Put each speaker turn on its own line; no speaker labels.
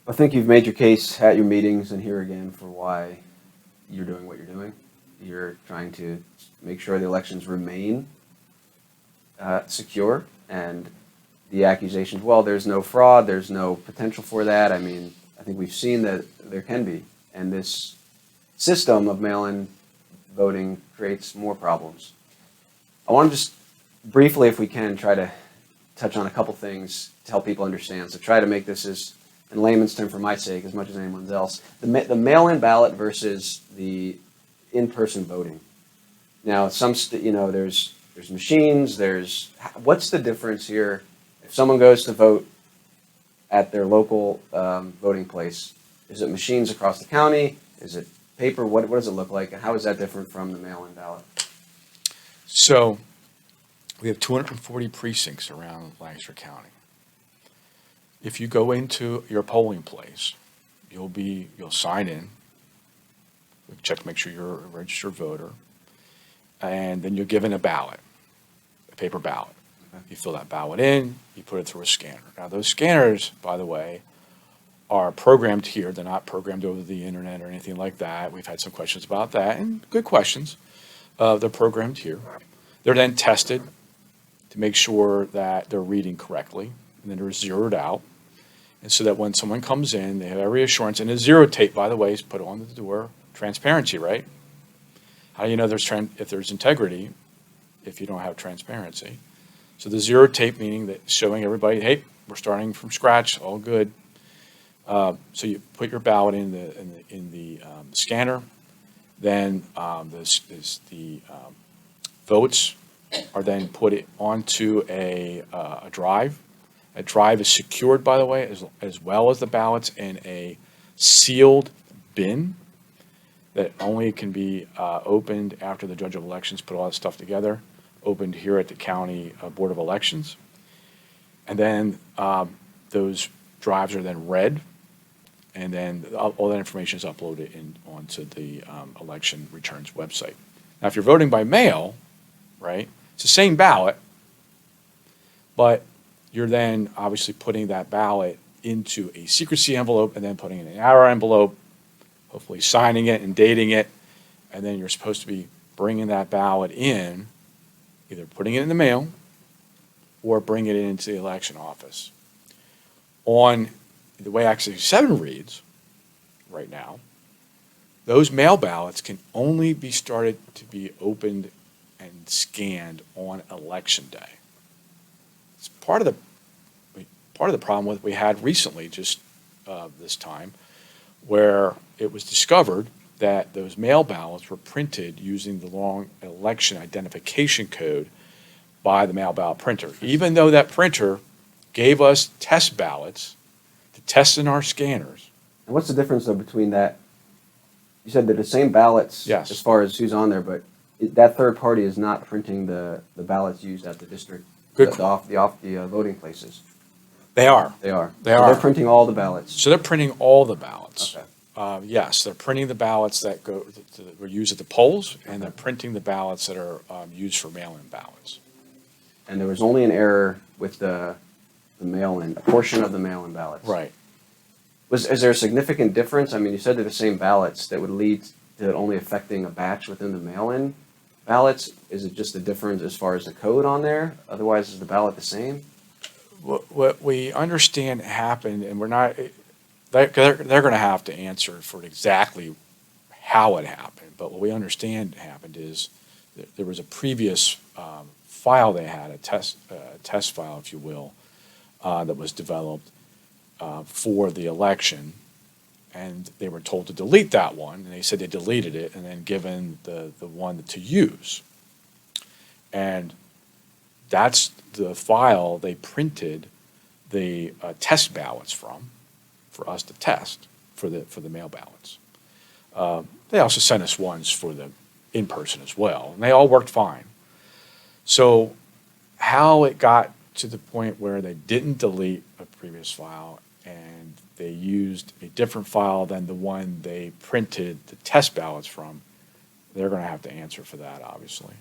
I think you've made your case at your meetings and here again for why you're doing what you're doing. You're trying to make sure the elections remain secure, and the accusations, well, there's no fraud, there's no potential for that. I mean, I think we've seen that there can be, and this system of mail-in voting creates more problems. I want to just briefly, if we can, try to touch on a couple things to help people understand. So try to make this as, in layman's term for my sake, as much as anyone's else. The mail-in ballot versus the in-person voting. Now, there's machines, what's the difference here? If someone goes to vote at their local voting place, is it machines across the county? Is it paper? What does it look like? And how is that different from the mail-in ballot?
So we have 240 precincts around Lancaster County. If you go into your polling place, you'll sign in, check to make sure you're a registered voter, and then you're given a ballot, a paper ballot. Okay. You fill that ballot in, you put it through a scanner. Now those scanners, by the way, are programmed here. They're not programmed over the internet or anything like that. We've had some questions about that, and good questions. They're programmed here. They're then tested to make sure that they're reading correctly, and then they're zeroed out. And so that when someone comes in, they have every assurance. And a zero tape, by the way, is put on the door. Transparency, right? How do you know if there's integrity if you don't have transparency? So the zero tape meaning that showing everybody, hey, we're starting from scratch, all good. So you put your ballot in the scanner. Then the votes are then put onto a drive. A drive is secured, by the way, as well as the ballots in a sealed bin that only can be opened after the judge of elections put all that stuff together, opened here at the county board of elections. And then those drives are then read, and then all that information is uploaded onto the election returns website. Now, if you're voting by mail, right, it's the same ballot, but you're then obviously putting that ballot into a secrecy envelope and then putting it in an hour envelope, hopefully signing it and dating it, and then you're supposed to be bringing that ballot in, either putting it in the mail or bringing it into the election office. On the way Act 67 reads right now, those mail ballots can only be started to be opened and scanned on election day. It's part of the problem we had recently, just this time, where it was discovered that those mail ballots were printed using the wrong election identification code by the mail ballot printer. Even though that printer gave us test ballots to test in our scanners.
And what's the difference, though, between that? You said they're the same ballots,
yes,
as far as who's on there, but that third party is not printing the ballots used at the district, the voting places.
They are.
They're printing all the ballots.
So they're printing all the ballots.
Okay.
Yes, they're printing the ballots that were used at the polls, and they're printing the ballots that are used for mail-in ballots.
And there was only an error with the mail-in, a portion of the mail-in ballots.
Right.
Is there a significant difference? I mean, you said they're the same ballots that would lead to it only affecting a batch within the mail-in ballots. Is it just a difference as far as the code on there? Otherwise, is the ballot the same?
What we understand happened, and they're going to have to answer for exactly how it happened, but what we understand happened is that there was a previous file they had, a test file, if you will, that was developed for the election, and they were told to delete that one, and they said they deleted it and then given the one to use. And that's the file they printed the test ballots from for us to test for the mail ballots. They also sent us ones for the in-person as well, and they all worked fine. So how it got to the point where they didn't delete a previous file and they used a different file than the one they printed the test ballots from, they're going to have to answer for that, obviously.